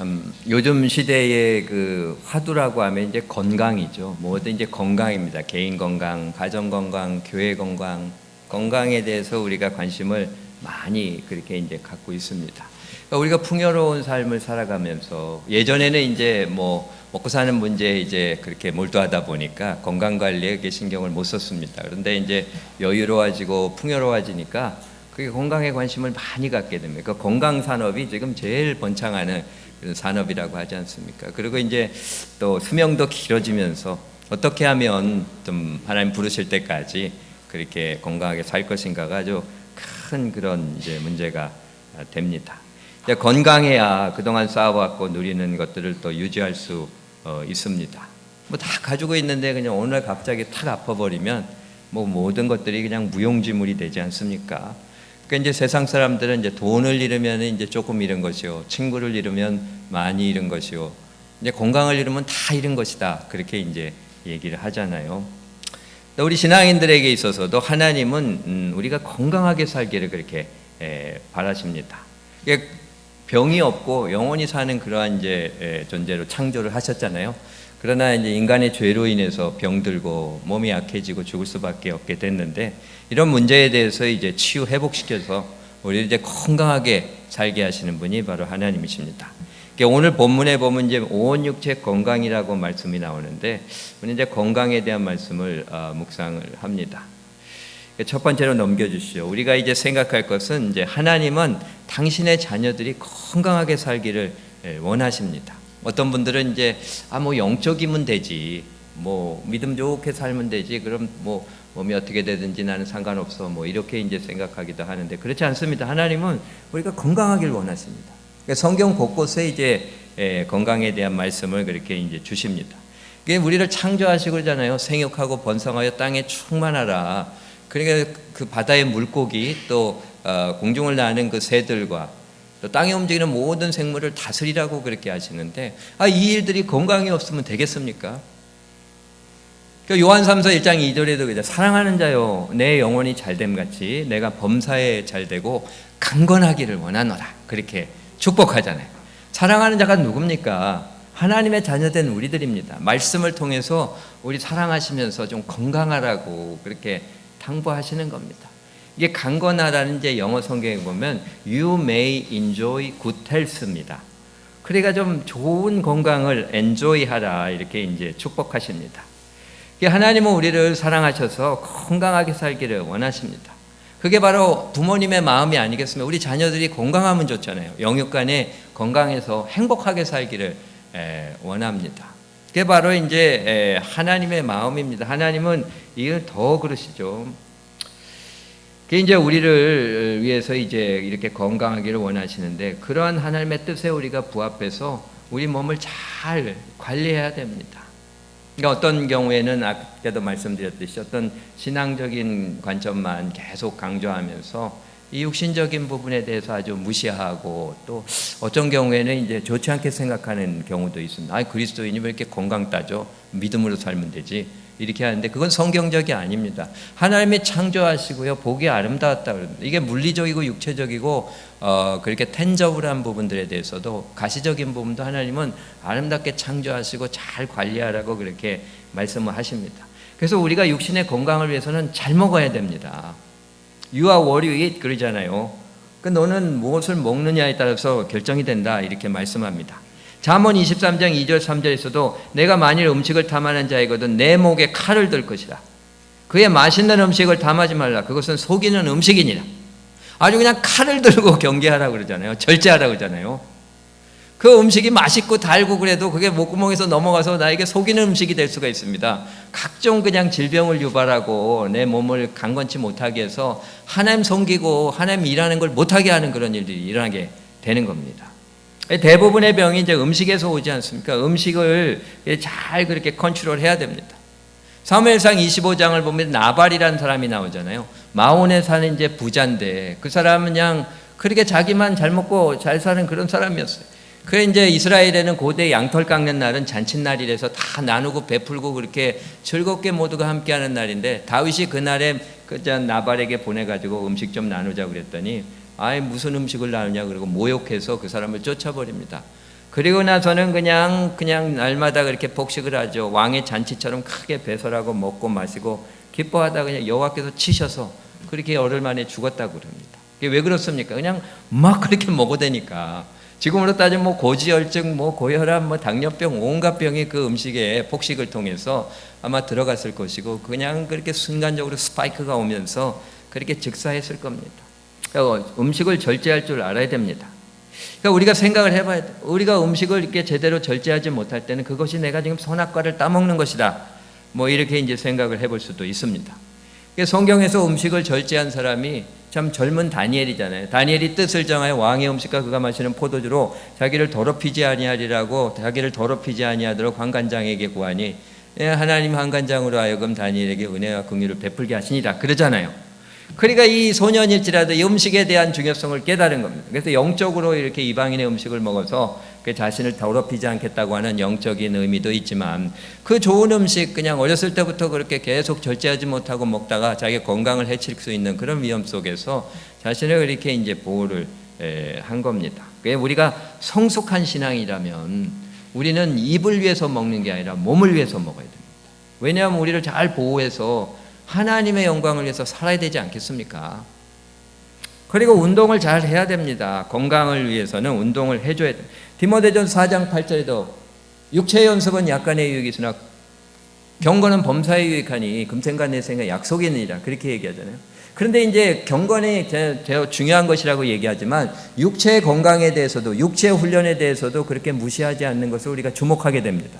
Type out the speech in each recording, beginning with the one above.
참 요즘 시대의 그 화두라고 하면 이제 건강이죠. 뭐든 이제 건강입니다. 개인 건강, 가정 건강, 교회 건강, 건강에 대해서 우리가 관심을 많이 그렇게 이제 갖고 있습니다. 그러니까 우리가 풍요로운 삶을 살아가면서 예전에는 이제 뭐 먹고 사는 문제에 이제 그렇게 몰두하다 보니까 건강 관리에 신경을 못 썼습니다. 그런데 이제 여유로워지고 풍요로워지니까 그게 건강에 관심을 많이 갖게 됩니다. 그러니까 건강 산업이 지금 제일 번창하는 그런 산업이라고 하지 않습니까? 그리고 이제 또 수명도 길어지면서 어떻게 하면 좀 하나님 부르실 때까지 그렇게 건강하게 살 것인가가 아주 큰 그런 이제 문제가 됩니다. 이제 건강해야 그동안 쌓아왔고 누리는 것들을 또 유지할 수 있습니다. 뭐 다 가지고 있는데 그냥 어느 날 갑자기 탁 아파버리면 뭐 모든 것들이 그냥 무용지물이 되지 않습니까? 그러니까 이제 세상 사람들은 이제 돈을 잃으면 이제 조금 잃은 것이요, 친구를 잃으면 많이 잃은 것이요, 이제 건강을 잃으면 다 잃은 것이다. 그렇게 이제 얘기를 하잖아요. 우리 신앙인들에게 있어서도 하나님은 우리가 건강하게 살기를 그렇게 바라십니다. 병이 없고 영원히 사는 그러한 이제 존재로 창조를 하셨잖아요. 그러나 이제 인간의 죄로 인해서 병들고 몸이 약해지고 죽을 수밖에 없게 됐는데 이런 문제에 대해서 이제 치유 회복시켜서 우리를 이제 건강하게 살게 하시는 분이 바로 하나님이십니다. 오늘 본문에 보면 이제 온 육체 건강이라고 말씀이 나오는데 우리 이제 건강에 대한 말씀을 묵상을 합니다. 첫 번째로 넘겨주시죠. 우리가 이제 생각할 것은 이제 하나님은 당신의 자녀들이 건강하게 살기를 원하십니다. 어떤 분들은 이제 뭐 영적이면 되지, 뭐 믿음 좋게 살면 되지, 그럼 뭐 몸이 어떻게 되든지 나는 상관없어, 뭐 이렇게 이제 생각하기도 하는데 그렇지 않습니다. 하나님은 우리가 건강하길 원하십니다. 그러니까 성경 곳곳에 이제 건강에 대한 말씀을 그렇게 이제 주십니다. 우리를 창조하시고 그러잖아요. 생육하고 번성하여 땅에 충만하라. 그러니까 그 바다의 물고기 또 공중을 나는 그 새들과 또 땅에 움직이는 모든 생물을 다스리라고 그렇게 하시는데 이 일들이 건강이 없으면 되겠습니까? 그러니까 요한 3서 1장 2절에도 그죠. 사랑하는 자요 내 영혼이 잘됨 같이 내가 범사에 잘되고 강건하기를 원하노라. 그렇게 축복하잖아요. 사랑하는 자가 누굽니까? 하나님의 자녀된 우리들입니다. 말씀을 통해서 우리 사랑하시면서 좀 건강하라고 그렇게 당부하시는 겁니다. 이게 강건하라는 이제 영어 성경에 보면 You may enjoy good health입니다. 그러니까 좀 좋은 건강을 enjoy하라 이렇게 이제 축복하십니다. 하나님은 우리를 사랑하셔서 건강하게 살기를 원하십니다. 그게 바로 부모님의 마음이 아니겠습니까? 우리 자녀들이 건강하면 좋잖아요. 영육간에 건강해서 행복하게 살기를 원합니다. 그게 바로 이제 하나님의 마음입니다. 하나님은 이걸 더 그러시죠. 그게 이제 우리를 위해서 이제 이렇게 건강하기를 원하시는데 그러한 하나님의 뜻에 우리가 부합해서 우리 몸을 잘 관리해야 됩니다. 그러니까 어떤 경우에는 아까도 말씀드렸듯이 어떤 신앙적인 관점만 계속 강조하면서 이 육신적인 부분에 대해서 아주 무시하고 또 어떤 경우에는 이제 좋지 않게 생각하는 경우도 있습니다. 그리스도인이 왜 이렇게 건강 따져? 믿음으로 살면 되지. 이렇게 하는데 그건 성경적이 아닙니다. 하나님이 창조하시고요. 보기 아름다웠다 그럽니다. 이게 물리적이고 육체적이고 그렇게 텐저블한 부분들에 대해서도 가시적인 부분도 하나님은 아름답게 창조하시고 잘 관리하라고 그렇게 말씀을 하십니다. 그래서 우리가 육신의 건강을 위해서는 잘 먹어야 됩니다. You are what you eat 그러잖아요. 너는 무엇을 먹느냐에 따라서 결정이 된다 이렇게 말씀합니다. 잠언 23장 2절 3절에서도 내가 만일 음식을 탐하는 자이거든 내 목에 칼을 들 것이라. 그의 맛있는 음식을 탐하지 말라. 그것은 속이는 음식이니라. 아주 그냥 칼을 들고 경계하라고 그러잖아요. 절제하라고 그러잖아요. 그 음식이 맛있고 달고 그래도 그게 목구멍에서 넘어가서 나에게 속이는 음식이 될 수가 있습니다. 각종 그냥 질병을 유발하고 내 몸을 강건치 못하게 해서 하나님 섬기고 하나님 일하는 걸 못하게 하는 그런 일들이 일어나게 되는 겁니다. 대부분의 병이 이제 음식에서 오지 않습니까? 음식을 잘 그렇게 컨트롤해야 됩니다. 사무엘상 25장을 보면 나발이라는 사람이 나오잖아요. 마온에 사는 이제 부자인데 그 사람은 그냥 그렇게 자기만 잘 먹고 잘 사는 그런 사람이었어요. 그래 이제 이스라엘에는 고대 양털 깎는 날은 잔칫날이라서 다 나누고 베풀고 그렇게 즐겁게 모두가 함께하는 날인데 다윗이 그날에 그 나발에게 보내가지고 음식 좀 나누자 그랬더니 무슨 음식을 나누냐 그러고 모욕해서 그 사람을 쫓아버립니다. 그리고 나서는 그냥 날마다 그렇게 복식을 하죠. 왕의 잔치처럼 크게 배설하고 먹고 마시고 기뻐하다 그냥 여호와께서 치셔서 그렇게 열흘 만에 죽었다고 그럽니다. 이게 왜 그렇습니까? 그냥 막 그렇게 먹어대니까. 지금으로 따지면 뭐 고지혈증, 뭐 고혈압, 뭐 당뇨병, 온갖 병이 그 음식에 폭식을 통해서 아마 들어갔을 것이고 그냥 그렇게 순간적으로 스파이크가 오면서 그렇게 즉사했을 겁니다. 그러니까 음식을 절제할 줄 알아야 됩니다. 그러니까 우리가 생각을 해봐야 돼. 우리가 음식을 이렇게 제대로 절제하지 못할 때는 그것이 내가 지금 선악과를 따먹는 것이다. 뭐 이렇게 이제 생각을 해볼 수도 있습니다. 성경에서 음식을 절제한 사람이 참 젊은 다니엘이잖아요. 다니엘이 뜻을 정하여 왕의 음식과 그가 마시는 포도주로 자기를 더럽히지 아니하리라고 자기를 더럽히지 아니하도록 환관장에게 구하니 하나님 환관장으로 하여금 다니엘에게 은혜와 긍휼을 베풀게 하시니라 그러잖아요. 그러니까 이 소년일지라도 이 음식에 대한 중요성을 깨달은 겁니다. 그래서 영적으로 이렇게 이방인의 음식을 먹어서 그 자신을 더럽히지 않겠다고 하는 영적인 의미도 있지만 그 좋은 음식 그냥 어렸을 때부터 그렇게 계속 절제하지 못하고 먹다가 자기 건강을 해칠 수 있는 그런 위험 속에서 자신을 이렇게 이제 보호를 한 겁니다. 우리가 성숙한 신앙이라면 우리는 입을 위해서 먹는 게 아니라 몸을 위해서 먹어야 됩니다. 왜냐하면 우리를 잘 보호해서 하나님의 영광을 위해서 살아야 되지 않겠습니까? 그리고 운동을 잘 해야 됩니다. 건강을 위해서는 운동을 해줘야 됩니다. 디모데전서 4장 8절에도 육체의 연습은 약간의 유익이 있으나 경건은 범사에 유익하니 금생과 내생의 약속이니라 그렇게 얘기하잖아요. 그런데 이제 경건이 제일 중요한 것이라고 얘기하지만 육체의 건강에 대해서도 육체의 훈련에 대해서도 그렇게 무시하지 않는 것을 우리가 주목하게 됩니다.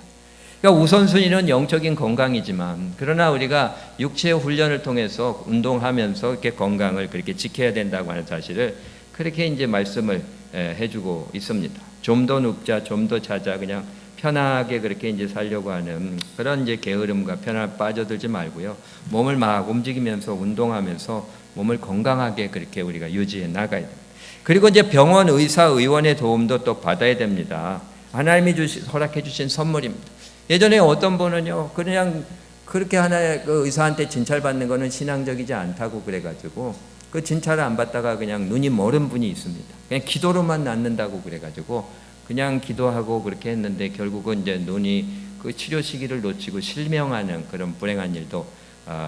그러니까 우선순위는 영적인 건강이지만 그러나 우리가 육체의 훈련을 통해서 운동하면서 이렇게 건강을 그렇게 지켜야 된다고 하는 사실을 그렇게 이제 말씀을 해주고 있습니다. 좀 더 눕자, 좀 더 자자, 그냥 편하게 그렇게 이제 살려고 하는 그런 이제 게으름과 편안 빠져들지 말고요. 몸을 막 움직이면서 운동하면서 몸을 건강하게 그렇게 우리가 유지해 나가야 됩니다. 그리고 이제 병원 의사, 의원의 도움도 또 받아야 됩니다. 하나님이 허락해 주신 선물입니다. 예전에 어떤 분은요, 그냥 그렇게 하나의 그 의사한테 진찰받는 거는 신앙적이지 않다고 그래가지고 그 진찰을 안 받다가 그냥 눈이 멀은 분이 있습니다. 그냥 기도로만 낫는다고 그래가지고 그냥 기도하고 그렇게 했는데 결국은 이제 눈이 그 치료 시기를 놓치고 실명하는 그런 불행한 일도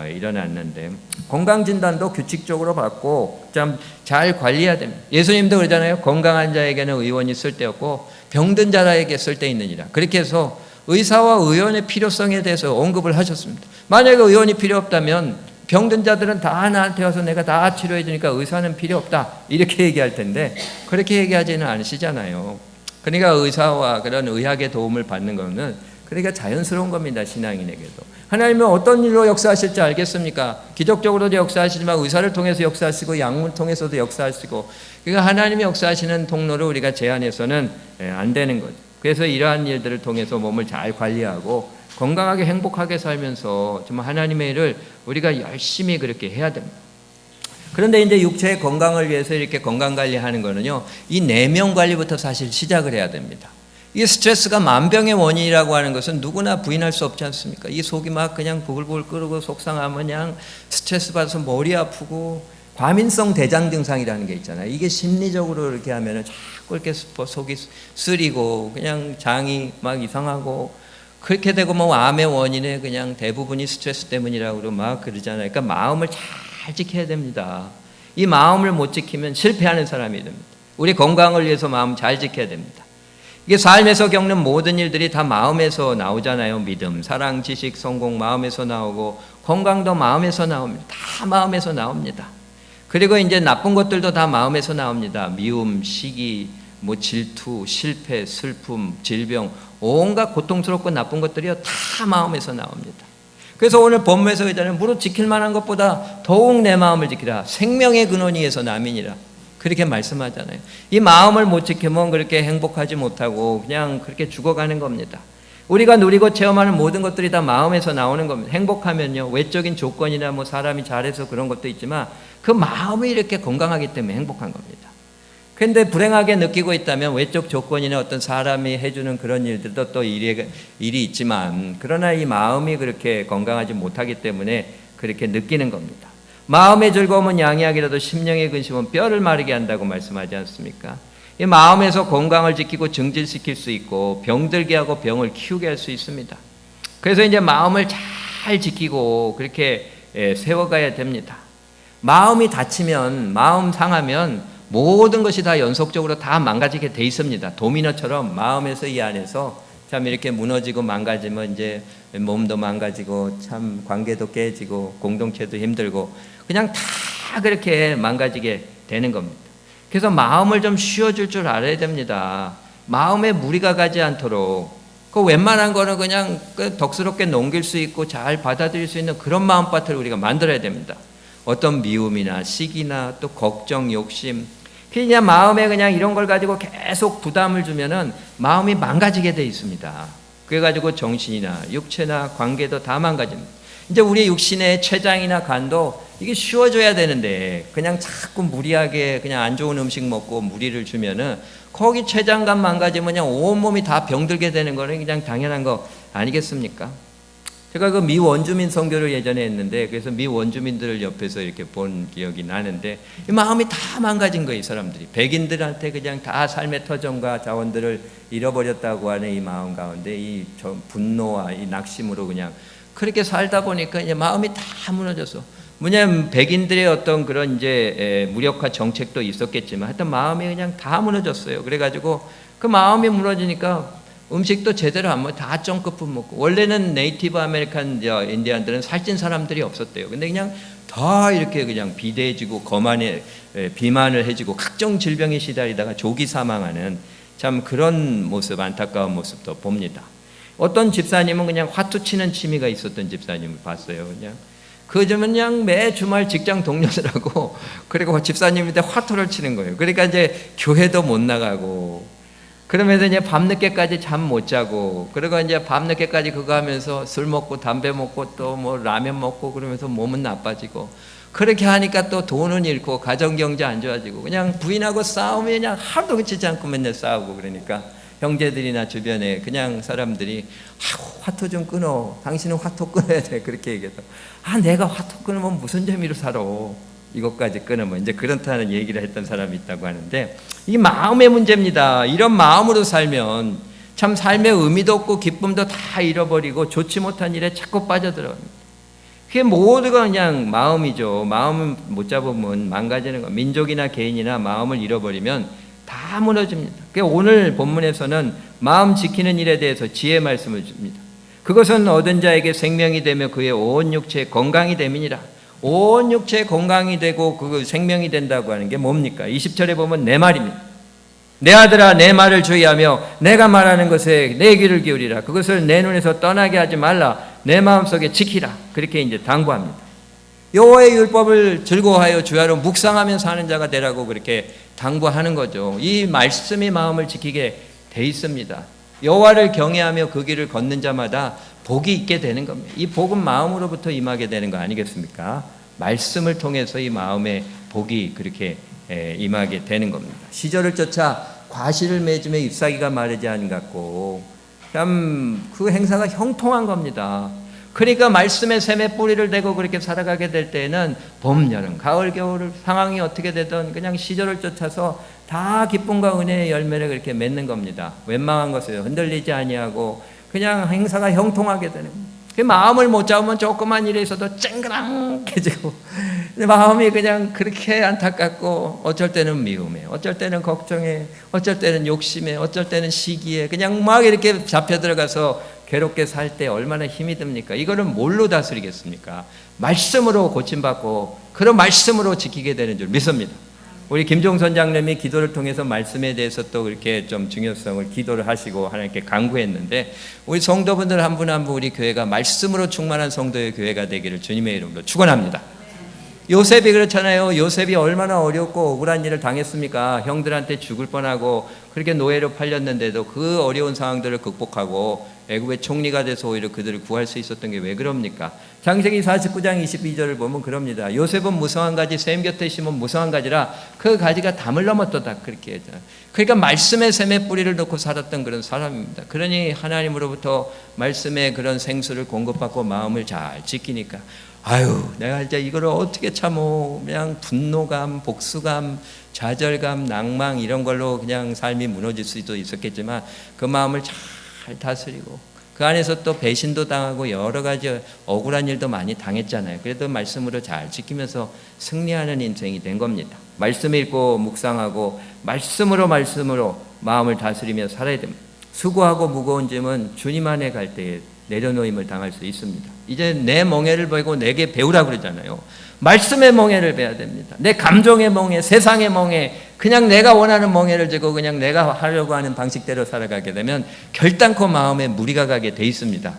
일어났는데 건강진단도 규칙적으로 받고 참 잘 관리해야 됩니다. 예수님도 그러잖아요. 건강한 자에게는 의원이 쓸데없고 병든 자에게 쓸데있느니라. 그렇게 해서 의사와 의원의 필요성에 대해서 언급을 하셨습니다. 만약에 의원이 필요 없다면 병든 자들은 다 나한테 와서 내가 다 치료해 주니까 의사는 필요 없다 이렇게 얘기할 텐데 그렇게 얘기하지는 않으시잖아요. 그러니까 의사와 그런 의학의 도움을 받는 것은 그러니까 자연스러운 겁니다. 신앙인에게도. 하나님은 어떤 일로 역사하실지 알겠습니까? 기적적으로도 역사하시지만 의사를 통해서 역사하시고 약물 통해서도 역사하시고 그러니까 하나님이 역사하시는 통로를 우리가 제한해서는 안 되는 거죠. 그래서 이러한 일들을 통해서 몸을 잘 관리하고 건강하게 행복하게 살면서 정말 하나님의 일을 우리가 열심히 그렇게 해야 됩니다. 그런데 이제 육체의 건강을 위해서 이렇게 건강 관리하는 거는요, 이 내면 관리부터 사실 시작을 해야 됩니다. 이 스트레스가 만병의 원인이라고 하는 것은 누구나 부인할 수 없지 않습니까? 이 속이 막 그냥 부글부글 끓고 속상하면 그냥 스트레스 받아서 머리 아프고 과민성 대장 증상이라는 게 있잖아요. 이게 심리적으로 이렇게 하면은 자꾸 이렇게 속이 쓰리고 그냥 장이 막 이상하고 그렇게 되고 뭐 암의 원인에 그냥 대부분이 스트레스 때문이라고 막 그러잖아요. 그러니까 마음을 잘 지켜야 됩니다. 이 마음을 못 지키면 실패하는 사람이 됩니다. 우리 건강을 위해서 마음 잘 지켜야 됩니다. 이게 삶에서 겪는 모든 일들이 다 마음에서 나오잖아요. 믿음, 사랑, 지식, 성공 마음에서 나오고 건강도 마음에서 나옵니다. 다 마음에서 나옵니다. 그리고 이제 나쁜 것들도 다 마음에서 나옵니다. 미움, 시기, 뭐 질투, 실패, 슬픔, 질병, 온갖 고통스럽고 나쁜 것들이요 다 마음에서 나옵니다. 그래서 오늘 본문에서 그러잖아요. 무릇 지킬 만한 것보다 더욱 내 마음을 지키라. 생명의 근원이에서 남이니라. 그렇게 말씀하잖아요. 이 마음을 못 지키면 그렇게 행복하지 못하고 그냥 그렇게 죽어가는 겁니다. 우리가 누리고 체험하는 모든 것들이 다 마음에서 나오는 겁니다. 행복하면요 외적인 조건이나 뭐 사람이 잘해서 그런 것도 있지만 그 마음이 이렇게 건강하기 때문에 행복한 겁니다. 그런데 불행하게 느끼고 있다면 외적 조건이나 어떤 사람이 해주는 그런 일들도 또 일이 있지만 그러나 이 마음이 그렇게 건강하지 못하기 때문에 그렇게 느끼는 겁니다. 마음의 즐거움은 양이하기라도 심령의 근심은 뼈를 마르게 한다고 말씀하지 않습니까? 이 마음에서 건강을 지키고 증진시킬 수 있고 병들게 하고 병을 키우게 할 수 있습니다. 그래서 이제 마음을 잘 지키고 그렇게 세워가야 됩니다. 마음이 다치면, 마음 상하면 모든 것이 다 연속적으로 다 망가지게 돼 있습니다. 도미노처럼 마음에서 이 안에서 참 이렇게 무너지고 망가지면 이제 몸도 망가지고 참 관계도 깨지고 공동체도 힘들고 그냥 다 그렇게 망가지게 되는 겁니다. 그래서 마음을 좀 쉬어줄 줄 알아야 됩니다. 마음에 무리가 가지 않도록 그 웬만한 거는 그냥 덕스럽게 넘길 수 있고 잘 받아들일 수 있는 그런 마음밭을 우리가 만들어야 됩니다. 어떤 미움이나 시기나 또 걱정, 욕심 그냥 마음에 그냥 이런 걸 가지고 계속 부담을 주면은 마음이 망가지게 돼 있습니다. 그래가지고 정신이나 육체나 관계도 다 망가집니다. 이제 우리 육신의 췌장이나 간도 이게 쉬워져야 되는데 그냥 자꾸 무리하게 그냥 안 좋은 음식 먹고 무리를 주면은 거기 췌장간 망가지면 그냥 온몸이 다 병들게 되는 거는 그냥 당연한 거 아니겠습니까? 제가 그 미 원주민 선교를 예전에 했는데 그래서 미 원주민들을 옆에서 이렇게 본 기억이 나는데 이 마음이 다 망가진 거예요. 이 사람들이 백인들한테 그냥 다 삶의 터전과 자원들을 잃어버렸다고 하는 이 마음 가운데 이 분노와 이 낙심으로 그냥 그렇게 살다 보니까 이제 마음이 다 무너져서 뭐냐면 백인들의 어떤 그런 이제 무력화 정책도 있었겠지만 하여튼 마음이 그냥 다 무너졌어요. 그래가지고 그 마음이 무너지니까 음식도 제대로 안 먹고 다 쩡급품 먹고 원래는 네이티브 아메리칸 인디안들은 살찐 사람들이 없었대요. 근데 그냥 다 이렇게 그냥 비대해지고 거만에 비만을 해지고 각종 질병에 시달리다가 조기 사망하는 참 그런 모습 안타까운 모습도 봅니다. 어떤 집사님은 그냥 화투 치는 취미가 있었던 집사님을 봤어요. 그냥 매 주말 직장 동료들하고 그리고 집사님인데 화투를 치는 거예요. 그러니까 이제 교회도 못 나가고 그러면서 이제 밤늦게까지 잠 못 자고 그리고 이제 밤늦게까지 그거 하면서 술 먹고 담배 먹고 또 뭐 라면 먹고 그러면서 몸은 나빠지고 그렇게 하니까 또 돈은 잃고 가정경제 안 좋아지고 그냥 부인하고 싸우면 그냥 하루도 그치지 않고 맨날 싸우고 그러니까 형제들이나 주변에 그냥 사람들이 화투 좀 끊어. 당신은 화투 끊어야 돼. 그렇게 얘기해서 내가 화투 끊으면 무슨 재미로 살아. 이것까지 끊으면 이제 그렇다는 얘기를 했던 사람이 있다고 하는데 이 마음의 문제입니다. 이런 마음으로 살면 참 삶의 의미도 없고 기쁨도 다 잃어버리고 좋지 못한 일에 자꾸 빠져들어갑니다. 그게 모두가 그냥 마음이죠. 마음을 못 잡으면 망가지는 거. 민족이나 개인이나 마음을 잃어버리면 다 무너집니다. 오늘 본문에서는 마음 지키는 일에 대해서 지혜 말씀을 줍니다. 그것은 얻은 자에게 생명이 되며 그의 온 육체에 건강이 됨이니라. 온 육체에 건강이 되고 그 생명이 된다고 하는 게 뭡니까? 20절에 보면 내 말입니다. 내 아들아 내 말을 주의하며 내가 말하는 것에 내 귀를 기울이라. 그것을 내 눈에서 떠나게 하지 말라. 내 마음속에 지키라. 그렇게 이제 당부합니다. 여호와의 율법을 즐거워하여 주야로 묵상하며 사는 자가 되라고 그렇게 당부하는 거죠. 이 말씀이 마음을 지키게 돼 있습니다. 여호와를 경외하며 그 길을 걷는 자마다 복이 있게 되는 겁니다. 이 복은 마음으로부터 임하게 되는 거 아니겠습니까? 말씀을 통해서 이 마음의 복이 그렇게 임하게 되는 겁니다. 시절을 쫓아 과실을 맺으며 잎사귀가 마르지 않은 같고 참 그 행사가 형통한 겁니다. 그러니까 말씀의 샘에 뿌리를 대고 그렇게 살아가게 될 때에는 봄, 여름, 가을, 겨울 상황이 어떻게 되든 그냥 시절을 쫓아서 다 기쁨과 은혜의 열매를 그렇게 맺는 겁니다. 웬만한 것을 흔들리지 아니하고 그냥 행사가 형통하게 되는 겁니다. 그 마음을 못 잡으면 조그만 일에 있어도 쨍그랑해지고 마음이 그냥 그렇게 안타깝고 어쩔 때는 미움에 어쩔 때는 걱정에 어쩔 때는 욕심에 어쩔 때는 시기에 그냥 막 이렇게 잡혀 들어가서 괴롭게 살 때 얼마나 힘이 듭니까? 이거는 뭘로 다스리겠습니까? 말씀으로 고침받고 그런 말씀으로 지키게 되는 줄 믿습니다. 우리 김종선 장님이 기도를 통해서 말씀에 대해서 또 그렇게 좀 중요성을 기도를 하시고 하나님께 간구했는데 우리 성도분들 한 분 한 분 우리 교회가 말씀으로 충만한 성도의 교회가 되기를 주님의 이름으로 축원합니다. 요셉이 그렇잖아요. 요셉이 얼마나 어렵고 억울한 일을 당했습니까? 형들한테 죽을 뻔하고 그렇게 노예로 팔렸는데도 그 어려운 상황들을 극복하고 애굽의 총리가 돼서 오히려 그들을 구할 수 있었던 게 왜 그럽니까? 창세기 49장 22절을 보면 그럽니다. 요셉은 무성한 가지 샘 곁에 심은 무성한 가지라 그 가지가 담을 넘었도다 그렇게 했잖아요. 그러니까 말씀의 샘에 뿌리를 놓고 살았던 그런 사람입니다. 그러니 하나님으로부터 말씀의 그런 생수를 공급받고 마음을 잘 지키니까 아유, 내가 이제 이거를 어떻게 참어. 그냥 분노감, 복수감, 좌절감, 낭망 이런 걸로 그냥 삶이 무너질 수도 있었겠지만 그 마음을 잘 다스리고 그 안에서 또 배신도 당하고 여러 가지 억울한 일도 많이 당했잖아요. 그래도 말씀으로 잘 지키면서 승리하는 인생이 된 겁니다. 말씀 읽고 묵상하고 말씀으로 마음을 다스리며 살아야 됩니다. 수고하고 무거운 짐은 주님 안에 갈 때에 내려놓임을 당할 수 있습니다. 이제 내 멍에를 베고 내게 배우라 그러잖아요. 말씀의 멍에를 베야 됩니다. 내 감정의 멍에, 세상의 멍에, 그냥 내가 원하는 멍에를 쥐고 그냥 내가 하려고 하는 방식대로 살아가게 되면 결단코 마음에 무리가 가게 돼 있습니다.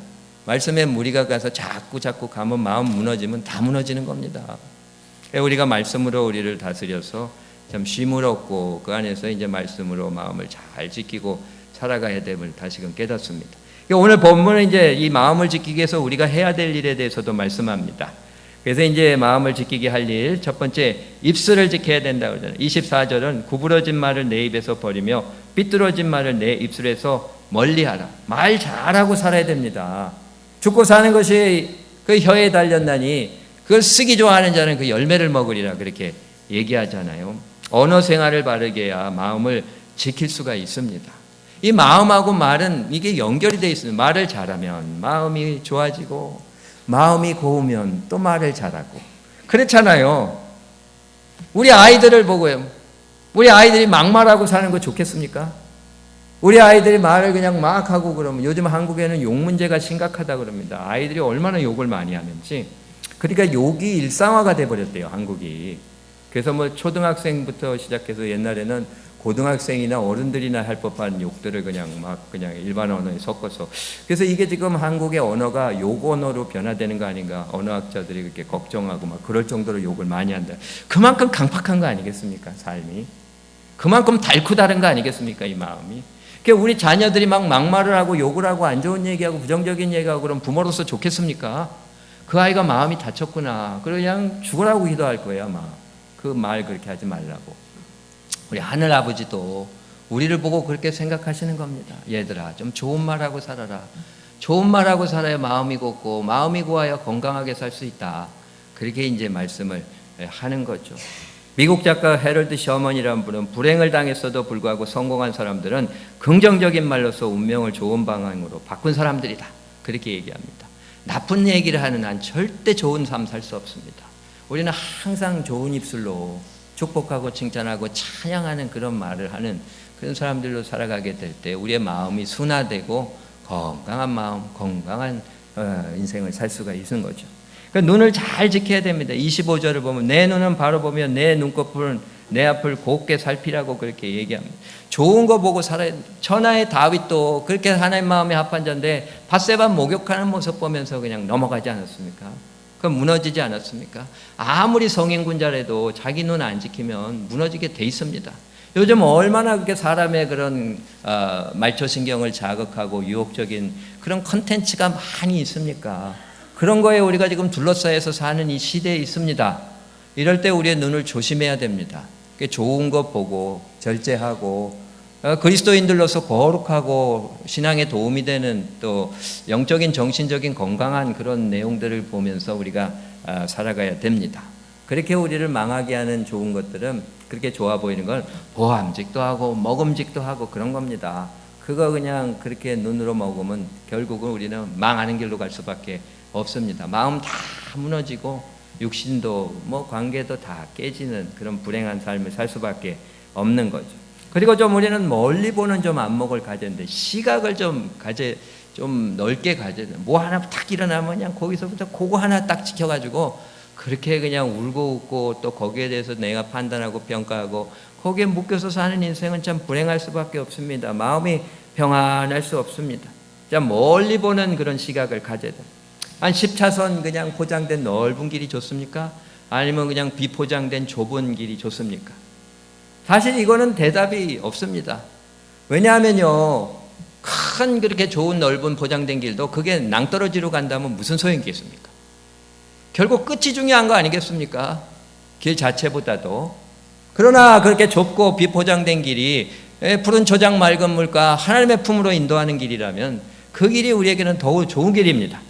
말씀에 무리가 가서 자꾸 가면 마음 무너지면 다 무너지는 겁니다. 우리가 말씀으로 우리를 다스려서 참 쉼을 얻고 그 안에서 이제 말씀으로 마음을 잘 지키고 살아가야 됨을 다시금 깨닫습니다. 오늘 본문은 이제 이 마음을 지키기 위해서 우리가 해야 될 일에 대해서도 말씀합니다. 그래서 이제 마음을 지키게 할 일, 첫 번째 입술을 지켜야 된다고 그러잖아요. 24절은 구부러진 말을 내 입에서 버리며 삐뚤어진 말을 내 입술에서 멀리하라. 말 잘하고 살아야 됩니다. 죽고 사는 것이 그 혀에 달렸나니 그걸 쓰기 좋아하는 자는 그 열매를 먹으리라 그렇게 얘기하잖아요. 언어 생활을 바르게 해야 마음을 지킬 수가 있습니다. 이 마음하고 말은 이게 연결이 되어 있습니다. 말을 잘하면 마음이 좋아지고 마음이 고우면 또 말을 잘하고 그렇잖아요. 우리 아이들을 보고요. 우리 아이들이 막말하고 사는 거 좋겠습니까? 우리 아이들이 말을 그냥 막 하고 그러면 요즘 한국에는 욕 문제가 심각하다 그럽니다. 아이들이 얼마나 욕을 많이 하는지. 그러니까 욕이 일상화가 돼버렸대요, 한국이. 그래서 뭐 초등학생부터 시작해서 옛날에는 고등학생이나 어른들이나 할 법한 욕들을 그냥 일반 언어에 섞어서. 그래서 이게 지금 한국의 언어가 욕 언어로 변화되는 거 아닌가. 언어학자들이 그렇게 걱정하고 막 그럴 정도로 욕을 많이 한다. 그만큼 강팍한 거 아니겠습니까, 삶이? 그만큼 달고 다른 거 아니겠습니까, 이 마음이? 그러니까 우리 자녀들이 막 막말을 하고 욕을 하고 안 좋은 얘기하고 부정적인 얘기하고 그럼 부모로서 좋겠습니까? 그 아이가 마음이 다쳤구나. 그냥 죽으라고 기도할 거예요, 아마. 그 말 그렇게 하지 말라고. 우리 하늘 아버지도 우리를 보고 그렇게 생각하시는 겁니다. 얘들아, 좀 좋은 말하고 살아라. 좋은 말하고 살아야 마음이 곱고 마음이 고와야 건강하게 살 수 있다. 그렇게 이제 말씀을 하는 거죠. 미국 작가 해럴드 셔먼이라는 분은 불행을 당했어도 불구하고 성공한 사람들은 긍정적인 말로서 운명을 좋은 방향으로 바꾼 사람들이다. 그렇게 얘기합니다. 나쁜 얘기를 하는 한 절대 좋은 삶 살 수 없습니다. 우리는 항상 좋은 입술로 축복하고 칭찬하고 찬양하는 그런 말을 하는 그런 사람들로 살아가게 될 때 우리의 마음이 순화되고 건강한 마음, 건강한 인생을 살 수가 있는 거죠. 그러니까 눈을 잘 지켜야 됩니다. 25절을 보면 내 눈은 바로 보며 내 눈꺼풀은 내 앞을 곱게 살피라고 그렇게 얘기합니다. 좋은 거 보고 살아야 됩니다. 천하의 다윗도 그렇게 하나님 마음에 합한 자인데 밧세바 목욕하는 모습 보면서 그냥 넘어가지 않았습니까? 그럼 무너지지 않았습니까? 아무리 성인군자라도 자기 눈 안 지키면 무너지게 돼 있습니다. 요즘 얼마나 그렇게 사람의 그런 말초신경을 자극하고 유혹적인 그런 컨텐츠가 많이 있습니까? 그런 거에 우리가 지금 둘러싸여서 사는 이 시대에 있습니다. 이럴 때 우리의 눈을 조심해야 됩니다. 좋은 것 보고 절제하고 그리스도인들로서 거룩하고 신앙에 도움이 되는 또 영적인 정신적인 건강한 그런 내용들을 보면서 우리가 살아가야 됩니다. 그렇게 우리를 망하게 하는 좋은 것들은 그렇게 좋아 보이는 건 보암직도 하고 먹음직도 하고 그런 겁니다. 그거 그냥 그렇게 눈으로 먹으면 결국은 우리는 망하는 길로 갈 수밖에 없습니다. 마음 다 무너지고 육신도 뭐 관계도 다 깨지는 그런 불행한 삶을 살 수밖에 없는 거죠. 그리고 좀 우리는 멀리 보는 좀 안목을 가져야 되는데 시각을 좀 넓게 가져야 돼요. 뭐 하나 딱 일어나면 그냥 거기서부터 그거 하나 딱 지켜가지고 그렇게 그냥 울고 웃고 또 거기에 대해서 내가 판단하고 평가하고 거기에 묶여서 사는 인생은 참 불행할 수밖에 없습니다. 마음이 평안할 수 없습니다. 참 멀리 보는 그런 시각을 가져야 돼요. 한 10차선 그냥 포장된 넓은 길이 좋습니까? 아니면 그냥 비포장된 좁은 길이 좋습니까? 사실 이거는 대답이 없습니다. 왜냐하면요, 큰 그렇게 좋은 넓은 포장된 길도 그게 낭떠러지로 간다면 무슨 소용이 있겠습니까? 결국 끝이 중요한 거 아니겠습니까? 길 자체보다도. 그러나 그렇게 좁고 비포장된 길이 푸른 초장 맑은 물과 하나님의 품으로 인도하는 길이라면 그 길이 우리에게는 더욱 좋은 길입니다.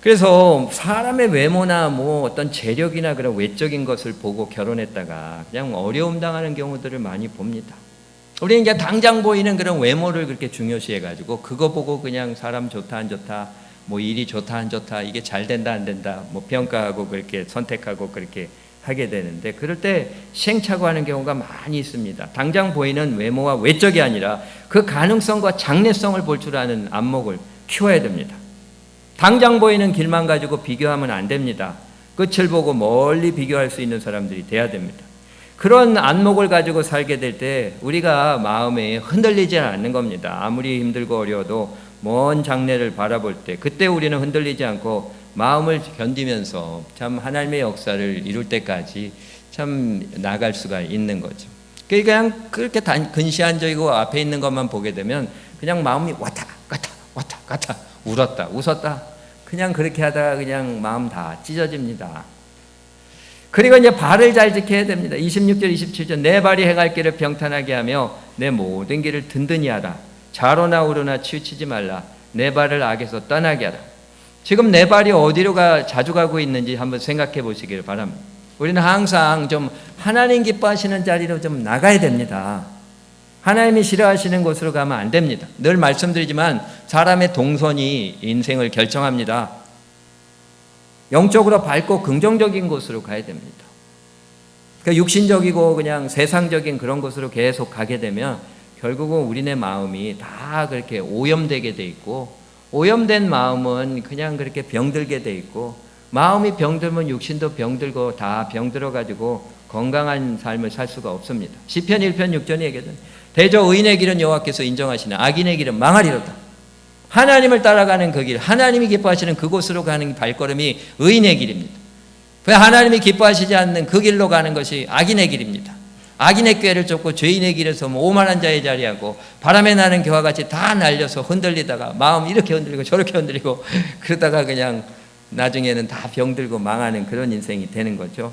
그래서 사람의 외모나 뭐 어떤 재력이나 그런 외적인 것을 보고 결혼했다가 그냥 어려움 당하는 경우들을 많이 봅니다. 우리는 이제 당장 보이는 그런 외모를 그렇게 중요시해가지고 그거 보고 그냥 사람 좋다 안 좋다, 뭐 일이 좋다 안 좋다, 이게 잘 된다 안 된다, 뭐 평가하고 그렇게 선택하고 그렇게 하게 되는데, 그럴 때 시행착오하는 경우가 많이 있습니다. 당장 보이는 외모와 외적이 아니라 그 가능성과 장래성을 볼 줄 아는 안목을 키워야 됩니다. 당장 보이는 길만 가지고 비교하면 안 됩니다. 끝을 보고 멀리 비교할 수 있는 사람들이 돼야 됩니다. 그런 안목을 가지고 살게 될 때 우리가 마음에 흔들리지 않는 겁니다. 아무리 힘들고 어려워도 먼 장래를 바라볼 때 그때 우리는 흔들리지 않고 마음을 견디면서 참 하나님의 역사를 이룰 때까지 참 나갈 수가 있는 거죠. 그냥 그렇게 근시안적이고 앞에 있는 것만 보게 되면 그냥 마음이 왔다 갔다 울었다 웃었다 그냥 그렇게 하다가 그냥 마음 다 찢어집니다. 그리고 이제 발을 잘 지켜야 됩니다. 26절 27절 내 발이 행할 길을 평탄하게 하며 내 모든 길을 든든히 하라. 좌로나 우로나 치우치지 말라. 내 발을 악에서 떠나게 하라. 지금 내 발이 어디로 자주 가고 있는지 한번 생각해 보시길 바랍니다. 우리는 항상 좀 하나님 기뻐하시는 자리로 좀 나가야 됩니다. 하나님이 싫어하시는 곳으로 가면 안 됩니다. 늘 말씀드리지만 사람의 동선이 인생을 결정합니다. 영적으로 밝고 긍정적인 곳으로 가야 됩니다. 그러니까 육신적이고 그냥 세상적인 그런 곳으로 계속 가게 되면 결국은 우리네 마음이 다 그렇게 오염되게 돼 있고, 오염된 마음은 그냥 그렇게 병들게 돼 있고, 마음이 병들면 육신도 병들고 다 병들어가지고 건강한 삶을 살 수가 없습니다. 시편 1편 6절에 얘기하던 대저 의인의 길은 여호와께서 인정하시나 악인의 길은 망하리로다. 하나님을 따라가는 그 길, 하나님이 기뻐하시는 그곳으로 가는 발걸음이 의인의 길입니다. 왜 하나님이 기뻐하시지 않는 그 길로 가는 것이 악인의 길입니다. 악인의 꾀를 쫓고 죄인의 길에서 오만한 자의 자리하고 바람에 나는 겨와 같이 다 날려서 흔들리다가 마음 이렇게 흔들리고 저렇게 흔들리고 그러다가 그냥 나중에는 다 병들고 망하는 그런 인생이 되는 거죠.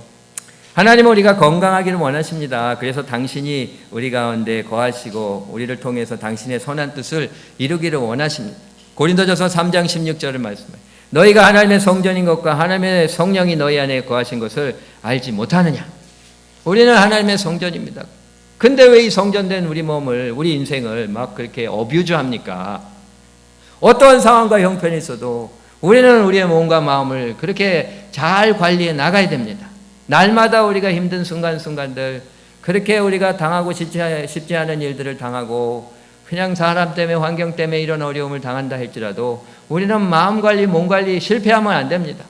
하나님은 우리가 건강하기를 원하십니다. 그래서 당신이 우리 가운데 거하시고 우리를 통해서 당신의 선한 뜻을 이루기를 원하십니다. 고린도전서 3장 16절을 말씀해요. 너희가 하나님의 성전인 것과 하나님의 성령이 너희 안에 거하신 것을 알지 못하느냐. 우리는 하나님의 성전입니다. 근데 왜 이 성전된 우리 몸을, 우리 인생을 막 그렇게 어뷰즈합니까? 어떠한 상황과 형편이 있어도 우리는 우리의 몸과 마음을 그렇게 잘 관리해 나가야 됩니다. 날마다 우리가 힘든 순간순간들, 그렇게 우리가 당하고 싶지 않은 일들을 당하고 그냥 사람 때문에 환경 때문에 이런 어려움을 당한다 할지라도 우리는 마음 관리, 몸 관리 실패하면 안 됩니다.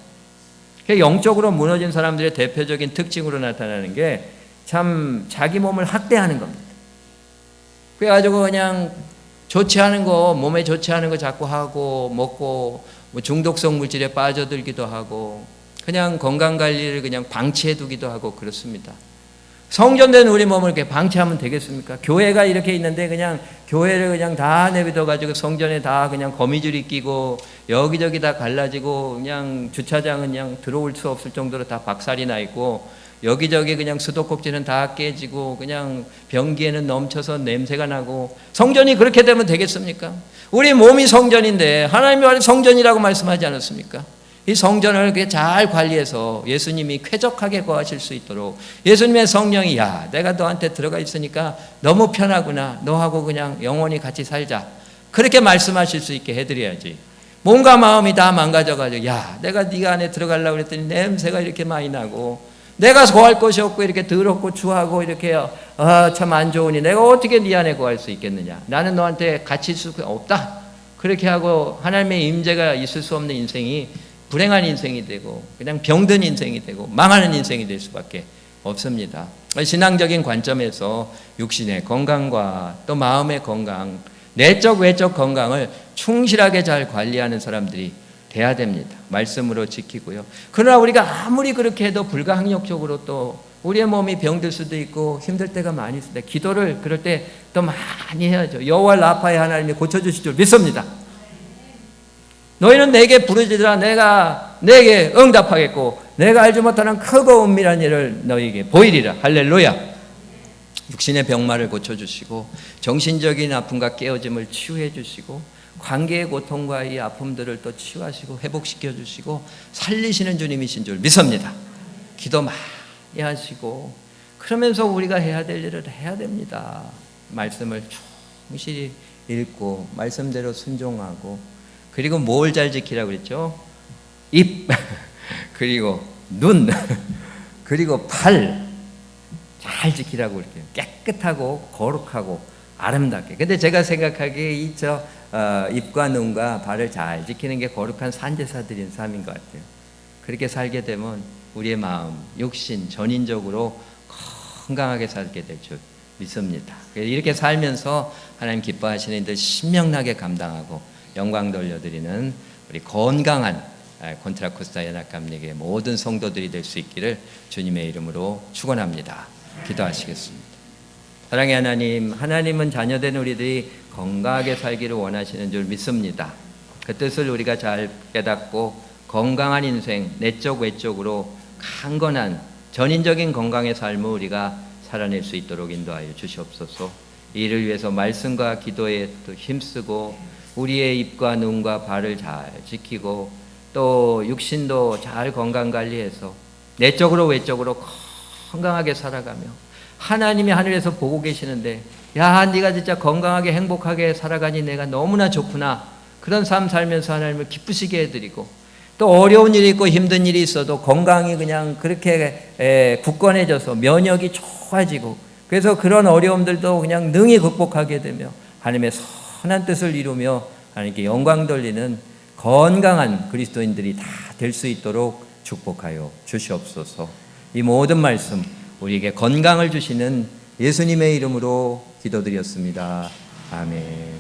영적으로 무너진 사람들의 대표적인 특징으로 나타나는 게 참 자기 몸을 학대하는 겁니다. 그래가지고 그냥 좋지 않은 거, 몸에 좋지 않은 거 자꾸 하고 먹고 뭐 중독성 물질에 빠져들기도 하고 그냥 건강관리를 그냥 방치해두기도 하고 그렇습니다. 성전된 우리 몸을 이렇게 방치하면 되겠습니까? 교회가 이렇게 있는데 그냥 교회를 그냥 다 내비둬가지고 성전에 다 그냥 거미줄이 끼고 여기저기 다 갈라지고 그냥 주차장은 그냥 들어올 수 없을 정도로 다 박살이 나 있고 여기저기 그냥 수도꼭지는 다 깨지고 그냥 변기에는 넘쳐서 냄새가 나고 성전이 그렇게 되면 되겠습니까? 우리 몸이 성전인데 하나님이 성전이라고 말씀하지 않았습니까? 이 성전을 잘 관리해서 예수님이 쾌적하게 거하실 수 있도록 예수님의 성령이 야 내가 너한테 들어가 있으니까 너무 편하구나, 너하고 그냥 영원히 같이 살자, 그렇게 말씀하실 수 있게 해드려야지. 몸과 마음이 다 망가져가지고 야 내가 네가 안에 들어가려고 그랬더니 냄새가 이렇게 많이 나고 내가 거할 곳이 없고 이렇게 더럽고 추하고 이렇게 참 안 좋으니 내가 어떻게 네 안에 거할 수 있겠느냐, 나는 너한테 갇힐 수가 없다, 그렇게 하고 하나님의 임재가 있을 수 없는 인생이 불행한 인생이 되고 그냥 병든 인생이 되고 망하는 인생이 될 수밖에 없습니다. 신앙적인 관점에서 육신의 건강과 또 마음의 건강, 내적 외적 건강을 충실하게 잘 관리하는 사람들이 돼야 됩니다. 말씀으로 지키고요. 그러나 우리가 아무리 그렇게 해도 불가항력적으로 또 우리의 몸이 병들 수도 있고 힘들 때가 많이 있습니다. 기도를 그럴 때 또 많이 해야죠. 여호와 라파의 하나님이 고쳐주실 줄 믿습니다. 너희는 내게 부르짖으라 내가 내게 응답하겠고 내가 알지 못하는 크고 은밀한 일을 너희에게 보이리라. 할렐루야. 육신의 병마를 고쳐주시고 정신적인 아픔과 깨어짐을 치유해 주시고 관계의 고통과 이 아픔들을 또 치유하시고 회복시켜 주시고 살리시는 주님이신 줄 믿습니다. 기도 많이 하시고 그러면서 우리가 해야 될 일을 해야 됩니다. 말씀을 충실히 읽고 말씀대로 순종하고 그리고 뭘 잘 지키라고 그랬죠? 입 그리고 눈 그리고 발 잘 지키라고 그렇게 깨끗하고 거룩하고 아름답게. 근데 제가 생각하기에 입과 눈과 발을 잘 지키는 게 거룩한 산제사들인 삶인 것 같아요. 그렇게 살게 되면 우리의 마음, 육신, 전인적으로 건강하게 살게 될 줄 믿습니다. 이렇게 살면서 하나님 기뻐하시는 일들 신명나게 감당하고 영광 돌려드리는 우리 건강한 콘트라코스타 연합감리교회 모든 성도들이 될 수 있기를 주님의 이름으로 축원합니다. 기도하시겠습니다. 사랑의 하나님, 하나님은 자녀된 우리들이 건강하게 살기를 원하시는 줄 믿습니다. 그 뜻을 우리가 잘 깨닫고 건강한 인생, 내적 외적으로 강건한 전인적인 건강의 삶을 우리가 살아낼 수 있도록 인도하여 주시옵소서. 이를 위해서 말씀과 기도에 또 힘쓰고 우리의 입과 눈과 발을 잘 지키고 또 육신도 잘 건강관리해서 내적으로 외적으로 건강하게 살아가며 하나님이 하늘에서 보고 계시는데 야 네가 진짜 건강하게 행복하게 살아가니 내가 너무나 좋구나, 그런 삶 살면서 하나님을 기쁘시게 해드리고 또 어려운 일이 있고 힘든 일이 있어도 건강이 그냥 그렇게 굳건해져서 면역이 좋아지고 그래서 그런 어려움들도 그냥 능히 극복하게 되며 하나님의 선한 뜻을 이루며 하나님께 영광 돌리는 건강한 그리스도인들이 다 될 수 있도록 축복하여 주시옵소서. 이 모든 말씀 우리에게 건강을 주시는 예수님의 이름으로 기도드렸습니다. 아멘.